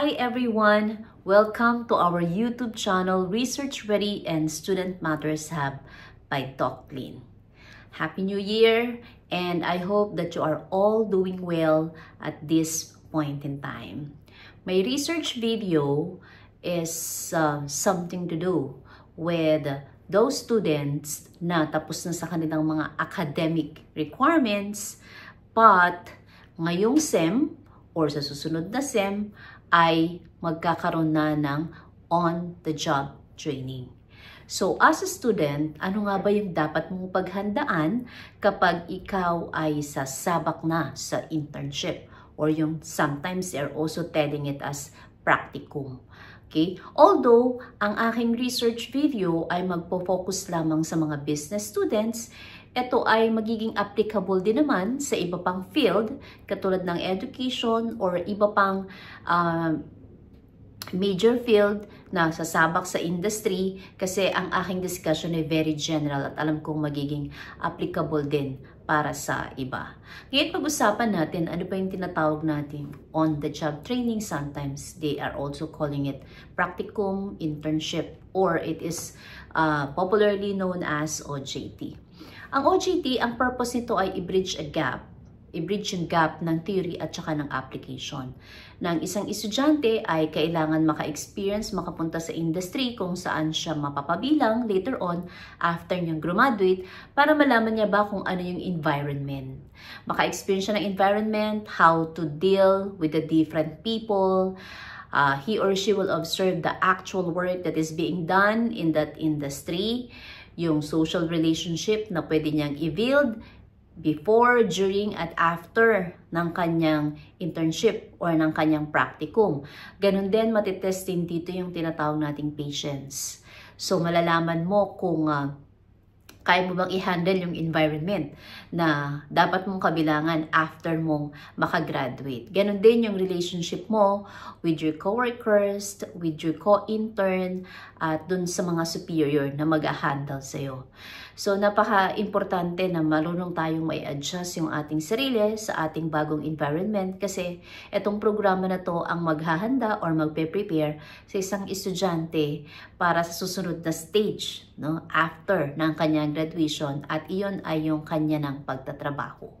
Hi everyone! Welcome to our YouTube channel, Research Ready and Student Matters Hub by Talklin. Happy New Year, and I hope that you are all doing well at this point in time. My research video is something to do with those students na tapos na sa kanilang mga academic requirements, but ngayong SEM or sa susunod na SEM ay magkakaroon na ng on-the-job training. So as a student, ano nga ba yung dapat mong paghandaan kapag ikaw ay sasabak na sa internship, or yung sometimes they're also telling it as practicum. Okay? Although, ang aking research video ay magpo-focus lamang sa mga business students, ito ay magiging applicable din naman sa iba pang field, katulad ng education or iba pang major field na sasabak sa industry, kasi ang aking discussion ay very general at alam kong magiging applicable din para sa iba. Ngayon pag-usapan natin ano pa yung tinatawag natin on-the-job training. Sometimes they are also calling it practicum, internship, or it is popularly known as OJT. Ang OJT, ang purpose nito ay i-bridge yung gap ng theory at saka ng application. Ng isang estudyante ay kailangan maka-experience, makapunta sa industry kung saan siya mapapabilang later on after niyang graduate, para malaman niya ba kung ano yung environment. Maka-experience siya ng environment, how to deal with the different people. He or she will observe the actual work that is being done in that industry, yung social relationship na pwede niyang i-build before, during, at after ng kanyang internship or ng kanyang practicum. Ganun din, matitest din dito yung tinatawag nating patience. So, malalaman mo kung kaya mo bang i-handle yung environment na dapat mong kabilangan after mong makagraduate. Ganon din yung relationship mo with your coworkers, with your co-intern, at dun sa mga superior na mag-handle sa'yo. So, napaka-importante na marunong tayong may adjust yung ating sarili sa ating bagong environment, kasi itong programa na to ang maghahanda or magpe-prepare sa isang estudyante para sa susunod na stage, no, after ng kanyang graduation, at iyon ay yung kanya ng pagtatrabaho.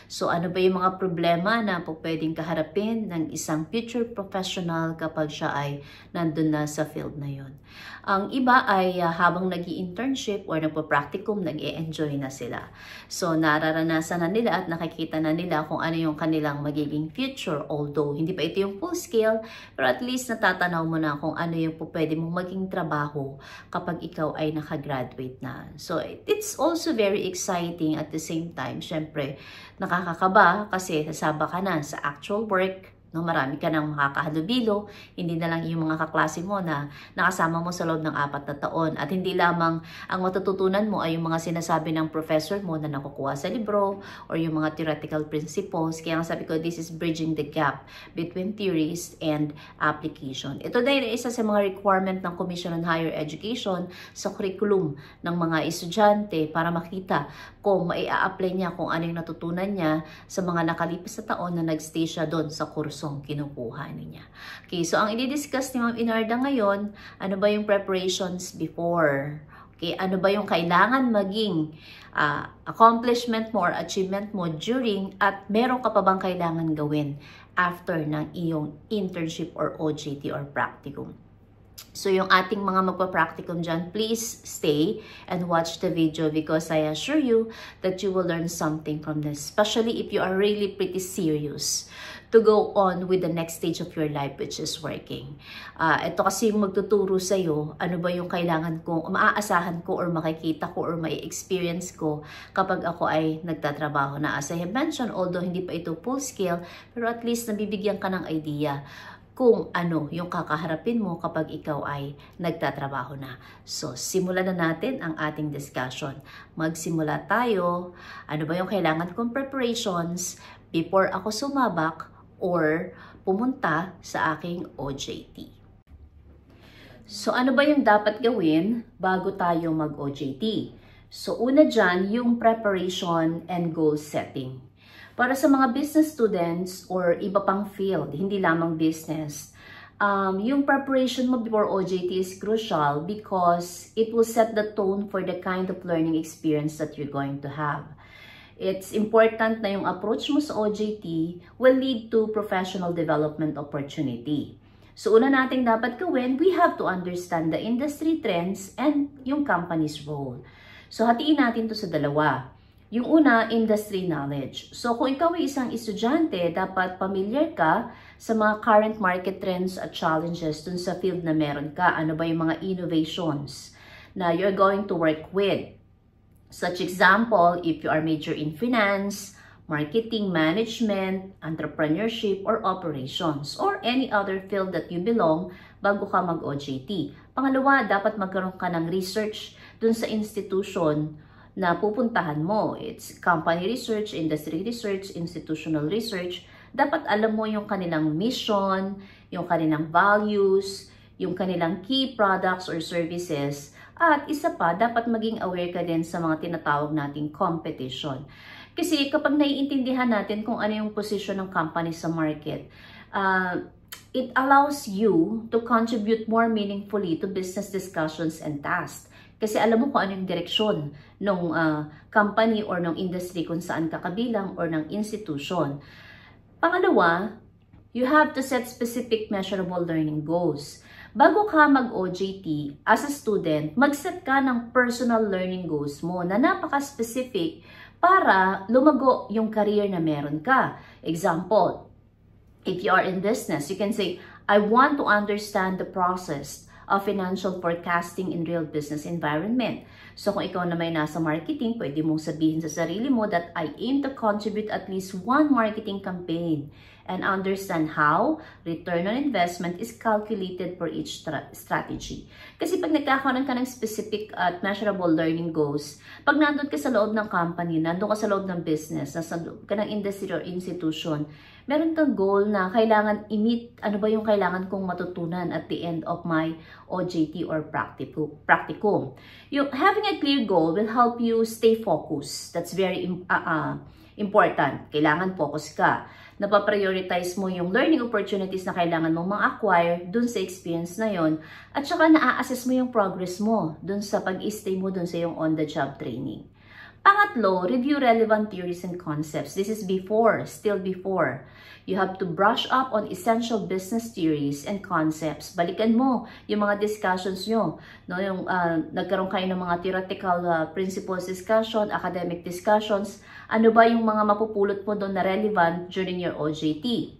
So ano ba yung mga problema na pwedeng kaharapin ng isang future professional kapag siya ay nandun na sa field na yun? Ang iba ay habang nag-i-internship or nagpa-practicum, nag-i-enjoy na sila. So nararanasan na nila at nakikita na nila kung ano yung kanilang magiging future. Although hindi pa ito yung full scale, pero at least natatanaw mo na kung ano yung pwede mong maging trabaho kapag ikaw ay nakagraduate na. So it's also very exciting at the same time. Syempre, nakakakaba kasi sasaba ka na sa actual work, no? Marami ka nang makakahalubilo, hindi na lang yung mga kaklase mo na nakasama mo sa loob ng 4 na taon, at hindi lamang ang matututunan mo ay yung mga sinasabi ng professor mo na nakukuha sa libro or yung mga theoretical principles. Kaya nga sabi ko, this is bridging the gap between theories and application. Ito dahil isa sa mga requirement ng Commission on Higher Education sa curriculum ng mga estudyante para makita kung mai-apply niya kung ano yung natutunan niya sa mga nakalipas na taon na nagstay siya doon sa kursong kinukuha niya. Okay, so ang i-discuss ni Ma'am Inarda ngayon, ano ba yung preparations before? Okay, ano ba yung kailangan maging accomplishment mo or achievement mo during, at meron ka pa bang kailangan gawin after ng iyong internship or OJT or practicum? So yung ating mga magpa-practicum dyan, please stay and watch the video, because I assure you that you will learn something from this, especially if you are really pretty serious to go on with the next stage of your life, which is working. Ito kasi yung magtuturo sa'yo, ano ba yung kailangan kong, maaasahan ko or makikita ko or mai-experience ko kapag ako ay nagtatrabaho na. As I have mentioned, although hindi pa ito full scale, pero at least nabibigyan ka ng idea kung ano yung kakaharapin mo kapag ikaw ay nagtatrabaho na. So, simulan na natin ang ating discussion. Magsimula tayo. Ano ba yung kailangan kong preparations before ako sumabak or pumunta sa aking OJT? So, ano ba yung dapat gawin bago tayo mag-OJT? So, una dyan, yung preparation and goal setting. Para sa mga business students or iba pang field, hindi lamang business, yung preparation mo before OJT is crucial because it will set the tone for the kind of learning experience that you're going to have. It's important na yung approach mo sa OJT will lead to professional development opportunity. So una nating dapat gawin, we have to understand the industry trends and yung company's role. So hatiin natin to sa dalawa. Yung una, industry knowledge. So kung ikaw ay isang estudyante, dapat familiar ka sa mga current market trends at challenges dun sa field na meron ka. Ano ba yung mga innovations na you're going to work with? Such example, if you are major in finance, marketing, management, entrepreneurship, or operations, or any other field that you belong bago ka mag-OJT. Pangalawa, dapat magkaroon ka ng research dun sa institution na pupuntahan mo. It's company research, industry research, institutional research. Dapat alam mo yung kanilang mission, yung kanilang values, yung kanilang key products or services. At isa pa, dapat maging aware ka din sa mga tinatawag nating competition. Kasi kapag naiintindihan natin kung ano yung position ng company sa market, it allows you to contribute more meaningfully to business discussions and tasks. Kasi alam mo kung ano yung direksyon ng company or ng industry kung saan ka kabilang or ng institution. Pangalawa, you have to set specific measurable learning goals. Bago ka mag-OJT, as a student, mag-set ka ng personal learning goals mo na napaka-specific para lumago yung career na meron ka. Example, if you are in business, you can say, I want to understand the process of financial forecasting in real business environment. So kung ikaw na may nasa marketing, pwede mong sabihin sa sarili mo that I aim to contribute at least one marketing campaign and understand how return on investment is calculated for each strategy. Kasi pag nagkakaroon ka ng specific at measurable learning goals, pag nandun ka sa loob ng company, nandun ka sa loob ng business, nasa loob ka ng industry or institution, meron kang goal na kailangan i-meet, ano ba yung kailangan kong matutunan at the end of my OJT or practicum. Having a clear goal will help you stay focused. That's very important. Kailangan focus ka. Napaprioritize mo yung learning opportunities na kailangan mong ma-acquire dun sa experience na yon, at saka na-assess mo yung progress mo dun sa pag-stay mo dun sa yung on-the-job training. Pangatlo, review relevant theories and concepts. This is still before. You have to brush up on essential business theories and concepts. Balikan mo yung mga discussions nyo. No? Yung nagkaroon kayo ng mga theoretical principles discussion, academic discussions. Ano ba yung mga mapupulot mo doon na relevant during your OJT?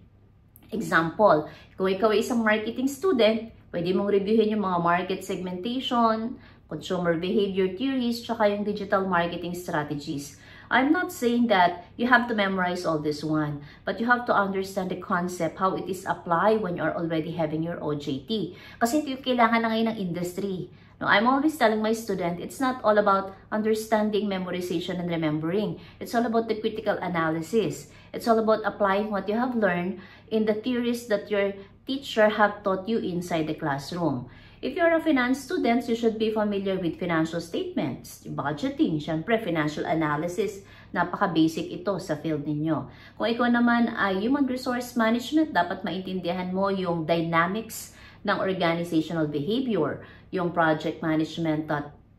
Example, kung ikaw ay isang marketing student, pwede mong reviewin yung mga market segmentation, consumer behavior theories, tsaka yung digital marketing strategies. I'm not saying that you have to memorize all this one, but you have to understand the concept, how it is applied when you're already having your OJT. Kasi ito yung kailangan na ngayon ng industry. No, I'm always telling my student, it's not all about understanding, memorization, and remembering. It's all about the critical analysis. It's all about applying what you have learned in the theories that your teacher have taught you inside the classroom. If you're a finance student, you should be familiar with financial statements, budgeting, syempre, financial analysis. Napaka-basic ito sa field ninyo. Kung ikaw naman ay human resource management, dapat maintindihan mo yung dynamics ng organizational behavior, yung project management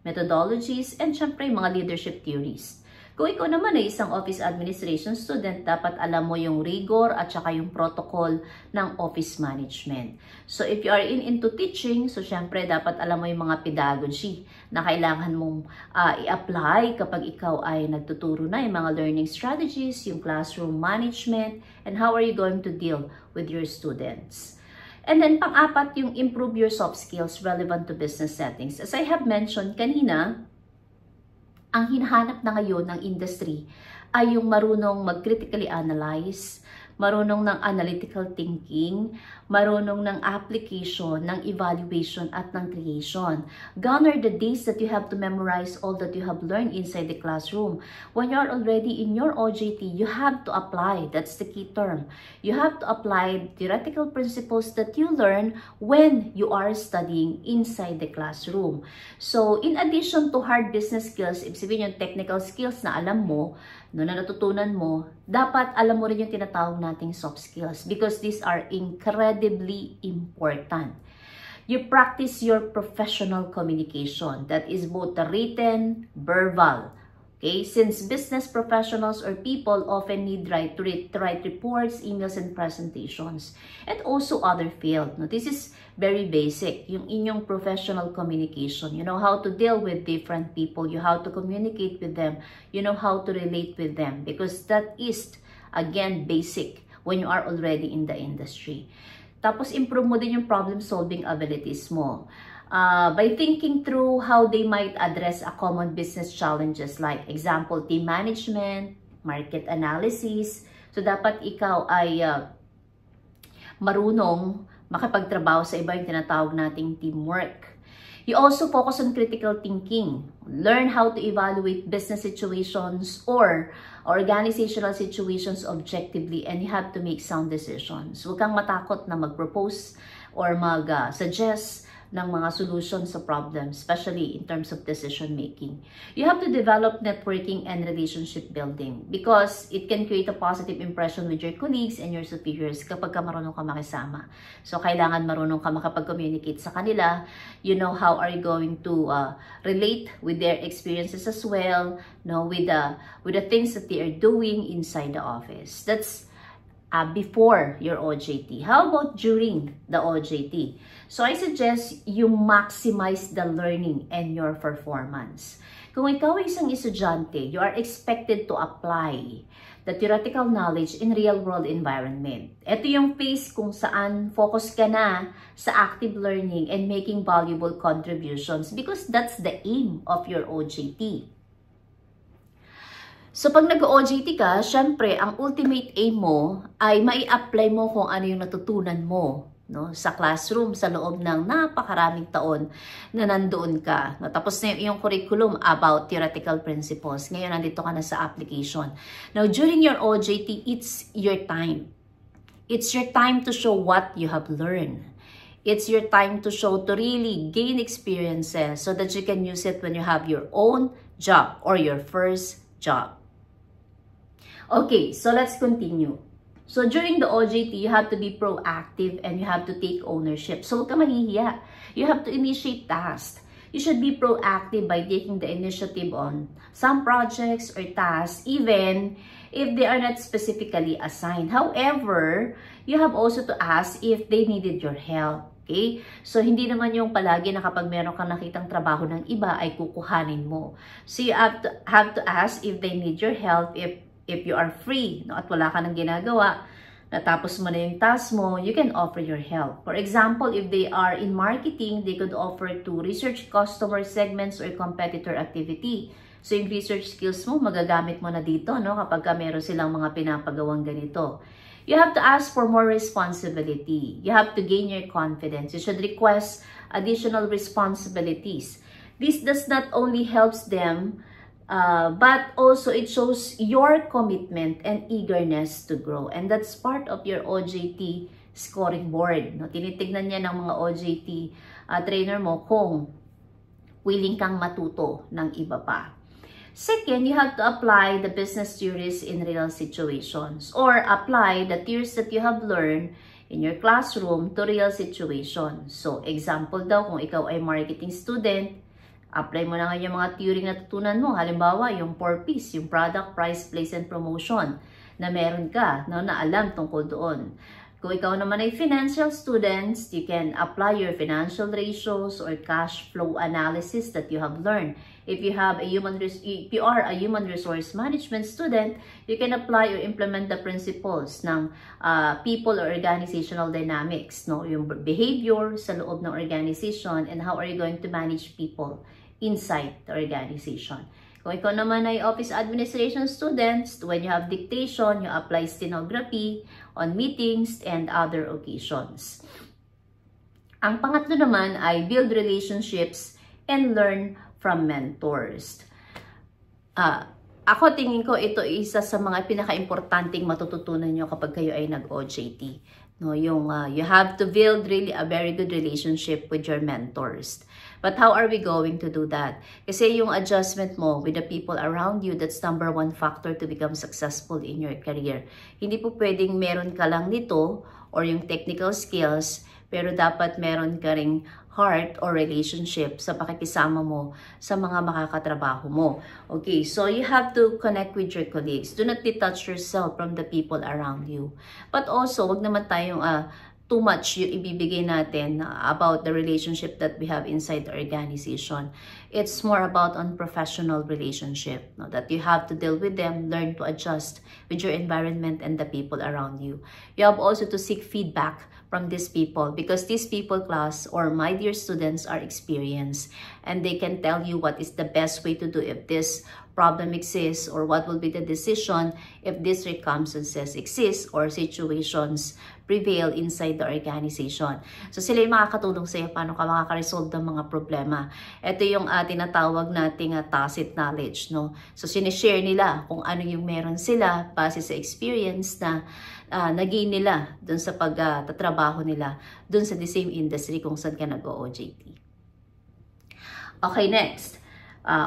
methodologies, and syempre, mga leadership theories. Kung ikaw naman ay isang office administration student, dapat alam mo yung rigor at saka yung protocol ng office management. So if you are into teaching, so syempre dapat alam mo yung mga pedagogy na kailangan mong i-apply kapag ikaw ay nagtuturo na, yung mga learning strategies, yung classroom management, and how are you going to deal with your students. And then pang-apat, yung improve your soft skills relevant to business settings. As I have mentioned kanina, ang hinahanap na ngayon ng industry ay yung marunong mag-critically analyze, marunong ng analytical thinking, marunong ng application, ng evaluation at ng creation. Gone are the days that you have to memorize all that you have learned inside the classroom. When you are already in your OJT, you have to apply. That's the key term. You have to apply theoretical principles that you learn when you are studying inside the classroom. So, in addition to hard business skills, ibig sabihin yung technical skills na alam mo, no, na natutunan mo, dapat alam mo rin yung tinatawag nating soft skills because these are incredibly important. You practice your professional communication. That is both the written, verbal. Okay? Since business professionals or people often need to write reports, emails, and presentations. And also other field. No? This is very basic. Yung inyong professional communication. You know how to deal with different people. You how to communicate with them. You know how to relate with them. Because that is, again, basic when you are already in the industry. Tapos, improve mo din yung problem-solving abilities mo. By thinking through how they might address a common business challenges like example, team management, market analysis. So, dapat ikaw ay marunong makipagtrabaho sa iba yung tinatawag nating teamwork. You also focus on critical thinking. Learn how to evaluate business situations or organizational situations objectively and you have to make sound decisions. Huwag kang matakot na mag-propose or mag-suggest ng mga solutions sa problems, especially in terms of decision making. You have to develop networking and relationship building because it can create a positive impression with your colleagues and your superiors kapag ka marunong ka makisama. So, kailangan marunong ka makapag-communicate sa kanila. You know how are you going to relate with their experiences as well, no, with the things that they are doing inside the office. That's before your OJT. How about during the OJT? So, I suggest you maximize the learning and your performance. Kung ikaw ay isang estudyante, you are expected to apply the theoretical knowledge in real-world environment. Ito yung phase kung saan focus ka na sa active learning and making valuable contributions because that's the aim of your OJT. So, pag nag-OJT ka, syempre, ang ultimate aim mo ay mai-apply mo kung ano yung natutunan mo, no, sa classroom, sa loob ng napakaraming taon na nandoon ka. No, tapos na yung curriculum about theoretical principles. Ngayon, nandito ka na sa application. Now, during your OJT, it's your time. It's your time to show what you have learned. It's your time to show, to really gain experiences so that you can use it when you have your own job or your first job. Okay, so let's continue. So during the OJT, you have to be proactive and you have to take ownership. So huwag ka mahihiya. You have to initiate tasks. You should be proactive by taking the initiative on some projects or tasks, even if they are not specifically assigned. However, you have also to ask if they needed your help. Okay? So, hindi naman yung palagi na kapag meron kang nakitang trabaho ng iba ay kukuhanin mo. So, you have to ask if they need your help, if you are free, no, at wala ka nang ginagawa, natapos mo na yung task mo, you can offer your help. For example, if they are in marketing, they could offer to research customer segments or competitor activity. So, yung research skills mo, magagamit mo na dito, no, kapag ka meron silang mga pinapagawang ganito. You have to ask for more responsibility. You have to gain your confidence. You should request additional responsibilities. This does not only helps them, but also it shows your commitment and eagerness to grow. And that's part of your OJT scoring board. No? Tinitignan niya ng mga OJT trainer mo kung willing kang matuto ng iba pa. Second, you have to apply the business theories in real situations or apply the theories that you have learned in your classroom to real situations. So, example daw, kung ikaw ay marketing student, apply mo na nga yung mga theory na tutunan mo. Halimbawa, yung 4Ps, yung product, price, place, and promotion na meron ka, no, na alam tungkol doon. Kung ikaw naman ay financial students, you can apply your financial ratios or cash flow analysis that you have learned. If you are a human resource management student, you can apply or implement the principles ng people or organizational dynamics, no? Yung behavior sa loob ng organization and how are you going to manage people inside the organization. Kung ikaw naman ay office administration students, when you have dictation, you apply stenography on meetings and other occasions. Ang pangatlo naman ay build relationships and learn from mentors. ako tingin ko ito isa sa mga pinaka-importanting matututunan nyo kapag kayo ay nag-OJT. No, yung you have to build really a very good relationship with your mentors. But how are we going to do that? Kasi yung adjustment mo with the people around you, that's number one factor to become successful in your career. Hindi po pwedeng meron ka lang nito or yung technical skills, pero dapat meron ka ring heart or relationship sa pakikisama mo sa mga makakatrabaho mo. Okay, so you have to connect with your colleagues. Do not detach yourself from the people around you. But also, wag naman tayong too much yung ibibigay natin about the relationship that we have inside the organization. It's more about unprofessional relationship, no? That you have to deal with them, learn to adjust with your environment and the people around you. You have also to seek feedback from these people because these people, class or my dear students, are experienced and they can tell you what is the best way to do if this problem exists or what will be the decision if these circumstances exist or situations prevail inside the organization. So sila yung makakatulong sa iyo paano ka makaka-resolve ng mga problema. Ito yung tinatawag nating tacit knowledge, no? So sinishare nila kung ano yung meron sila base sa experience na nagain nila dun sa pagtatrabaho nila dun sa the same industry kung saan ka nag-OJT. Okay, next.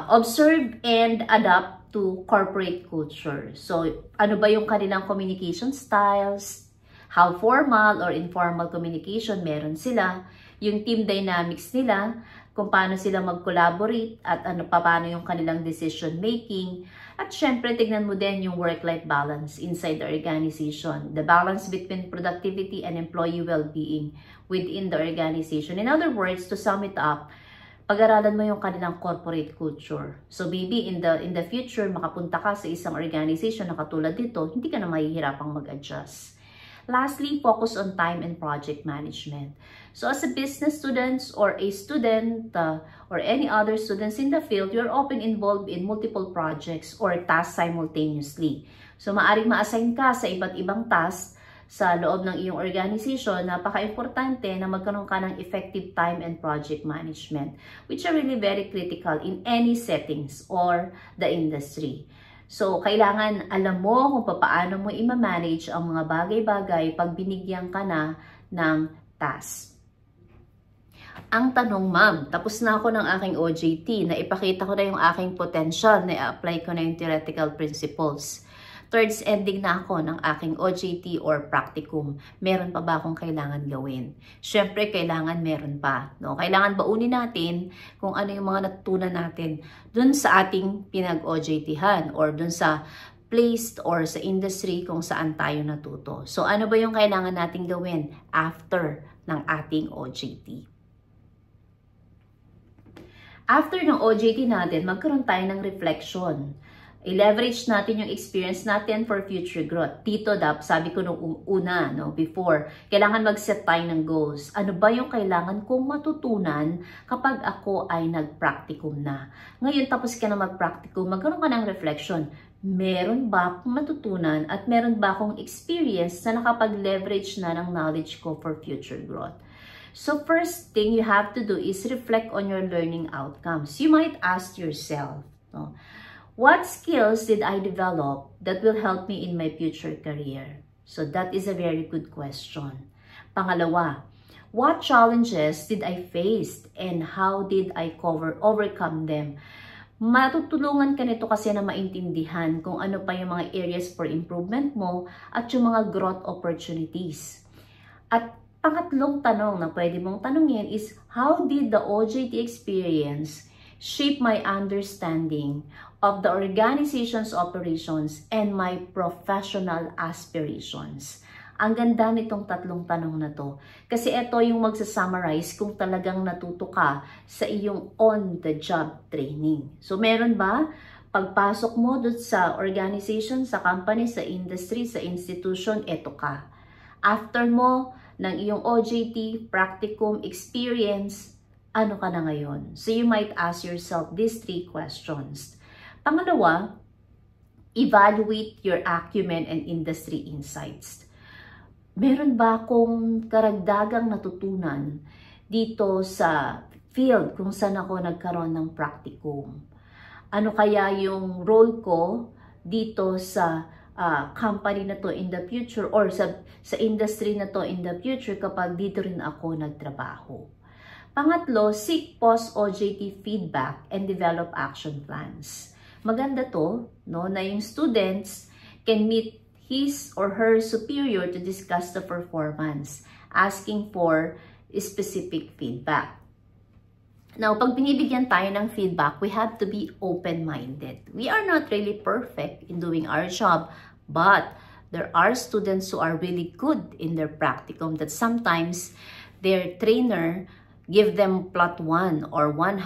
Observe and adapt to corporate culture. So, ano ba yung kanilang communication styles? How formal or informal communication meron sila? Yung team dynamics nila, kung paano sila mag-collaborate at paano yung kanilang decision making. At syempre, tignan mo din yung work-life balance inside the organization. The balance between productivity and employee well-being within the organization. In other words, to sum it up, pag-aralan mo yung kanilang corporate culture. So maybe in the future, makapunta ka sa isang organization na katulad dito, hindi ka na mahihirapang mag-adjust. Lastly, focus on time and project management. So as a business student or a student or any other students in the field, you're often involved in multiple projects or tasks simultaneously. So maaring ma-assign ka sa iba't ibang tasks sa loob ng iyong organization. Napaka-importante na magkaroon ka ng effective time and project management, which are really very critical in any settings or the industry. So, kailangan alam mo kung paano mo i-manage ang mga bagay-bagay pag binigyan ka na ng task. Ang tanong, ma'am, tapos na ako ng aking OJT, na ipakita ko na yung aking potential, na i-apply ko na yung theoretical principles. Thirds ending na ako ng aking OJT or practicum. Meron pa ba akong kailangan gawin? Siyempre, kailangan meron pa. No? Kailangan baunin natin kung ano yung mga natutunan natin dun sa ating pinag-OJT-han or dun sa place or sa industry kung saan tayo natuto. So, ano ba yung kailangan natin gawin after ng ating OJT? After ng OJT natin, magkaroon tayo ng reflection. I-leverage natin yung experience natin for future growth. Dito, sabi ko nung una, no, before, kailangan mag-set tayo ng goals. Ano ba yung kailangan kong matutunan kapag ako ay nag-practicum na? Ngayon, tapos ka na mag-practicum, magkaroon ka ng reflection. Meron ba akong matutunan at meron ba akong experience na nakapag-leverage na ng knowledge ko for future growth? So first thing you have to do is reflect on your learning outcomes. You might ask yourself, no, what skills did I develop that will help me in my future career? So that is a very good question. Pangalawa, what challenges did I face and how did I overcome them? Matutulungan ka nito kasi na maintindihan kung ano pa yung mga areas for improvement mo at yung mga growth opportunities. At pangatlong tanong na pwede mong tanungin is, how did the OJT experience shape my understanding of the organization's operations and my professional aspirations? Ang ganda nitong tatlong tanong na to. Kasi ito yung magsa-summarize kung talagang natuto ka sa iyong on-the-job training. So meron ba? Pagpasok mo doon sa organization, sa company, sa industry, sa institution, eto ka. After mo ng iyong OJT, practicum, experience, ano ka na ngayon? So you might ask yourself these 3 questions. Pangalawa, evaluate your acumen and industry insights. Meron ba akong karagdagang natutunan dito sa field kung saan ako nagkaroon ng practicum? Ano kaya yung role ko dito sa company na to in the future or sa industry na to in the future kapag dito rin ako nagtrabaho. Pangatlo, seek post-OJT feedback and develop action plans. Maganda to, no, na yung students can meet his or her superior to discuss the performance, asking for specific feedback. Now, pag binibigyan tayo ng feedback, we have to be open-minded. We are not really perfect in doing our job, but there are students who are really good in their practicum that sometimes their trainer give them plot 1 or 100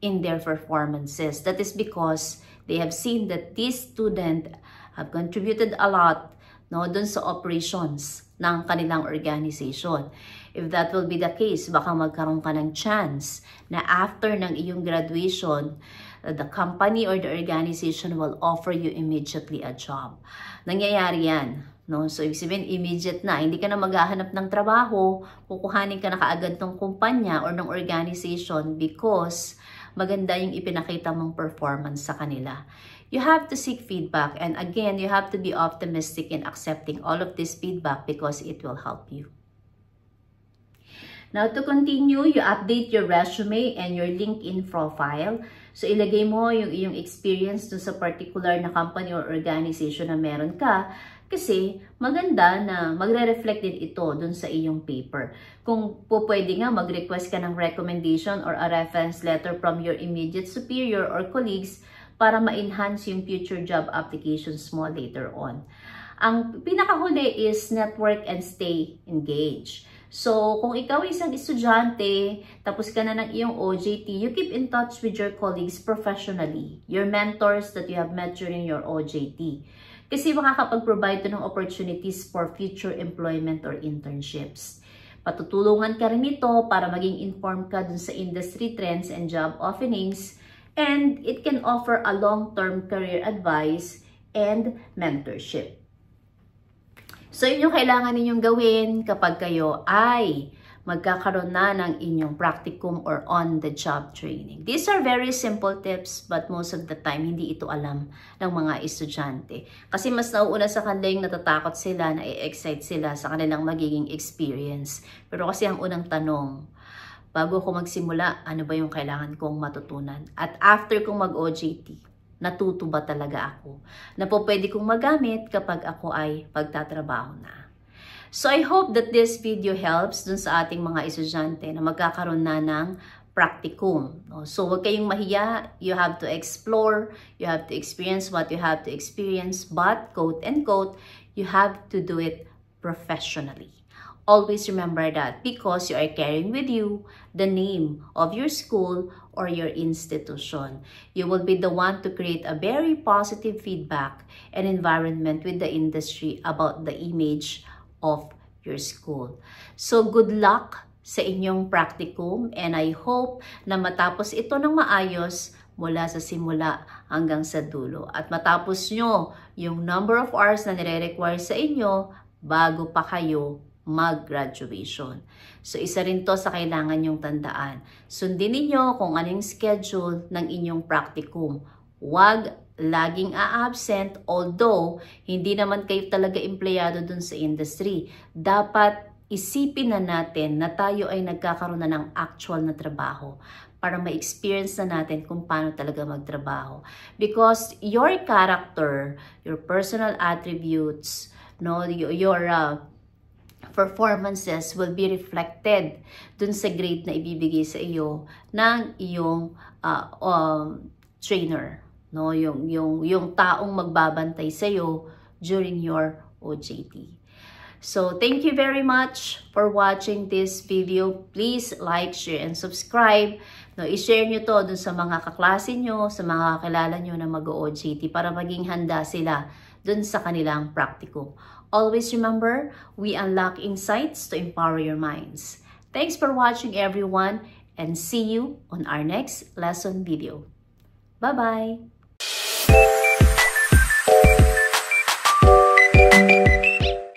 in their performances. That is because they have seen that this student have contributed a lot, no, dun sa operations ng kanilang organization. If that will be the case, baka magkaroon ka ng chance na after ng iyong graduation, the company or the organization will offer you immediately a job. Nangyayari yan. No? So, ibig sabihin, immediate na. Hindi ka na maghahanap ng trabaho, kukuhanin ka na kaagad ng kumpanya or ng organization because maganda yung ipinakita mong performance sa kanila. You have to seek feedback, and again, you have to be optimistic in accepting all of this feedback because it will help you. Now, to continue, you update your resume and your LinkedIn profile. So, ilagay mo yung iyong experience dun sa particular na company or organization na meron ka. Kasi maganda na magre-reflect din ito dun sa iyong paper. Kung po pwede nga mag-request ka ng recommendation or a reference letter from your immediate superior or colleagues para ma-enhance yung future job applications mo later on. Ang pinakahuli is network and stay engaged. So, kung ikaw isang estudyante, tapos ka na ng iyong OJT, you keep in touch with your colleagues professionally, your mentors that you have met during your OJT. Kasi makakapag-provide ito ng opportunities for future employment or internships. Patutulungan ka rin ito para maging informed ka dun sa industry trends and job openings, and it can offer a long-term career advice and mentorship. So, yun yung kailangan ninyong gawin kapag kayo ay magkakaroon na ng inyong practicum or on-the-job training. These are very simple tips, but most of the time, hindi ito alam ng mga estudyante. Kasi mas nauuna sa kanila yung natatakot sila, na-excite sila sa kanilang magiging experience. Pero kasi ang unang tanong, bago ko magsimula, ano ba yung kailangan kong matutunan? At after kong mag-OJT, natuto ba talaga ako na po pwede kong magamit kapag ako ay pagtatrabaho na. So I hope that this video helps dun sa ating mga estudyante na magkakaroon na ng practicum. So huwag kayong mahiya, you have to explore, you have to experience what you have to experience, but quote and quote, you have to do it professionally. Always remember that because you are carrying with you the name of your school or your institution. You will be the one to create a very positive feedback and environment with the industry about the image of your school. So good luck sa inyong practicum, and I hope na matapos ito ng maayos mula sa simula hanggang sa dulo. At matapos nyo yung number of hours na nire-require sa inyo bago pa kayo mag-graduation. So, isa rin to sa kailangan nyong tandaan. Sundin ninyo kung anong schedule ng inyong practicum. Huwag laging a-absent, although hindi naman kayo talaga empleyado dun sa industry. Dapat isipin na natin na tayo ay nagkakaroon na ng actual na trabaho para ma-experience na natin kung paano talaga magtrabaho. Because your character, your personal attributes, no, your performances will be reflected dun sa grade na ibibigay sa iyo ng iyong trainer, no, yung taong magbabantay sa iyo during your OJT. So thank you very much for watching this video. Please like, share, and subscribe. No, i-share nyo to dun sa mga kaklase nyo, sa mga kakilala nyo na mag-OJT para maging handa sila dun sa kanilang practicum. Always remember, we unlock insights to empower your minds. Thanks for watching, everyone, and see you on our next lesson video. Bye-bye!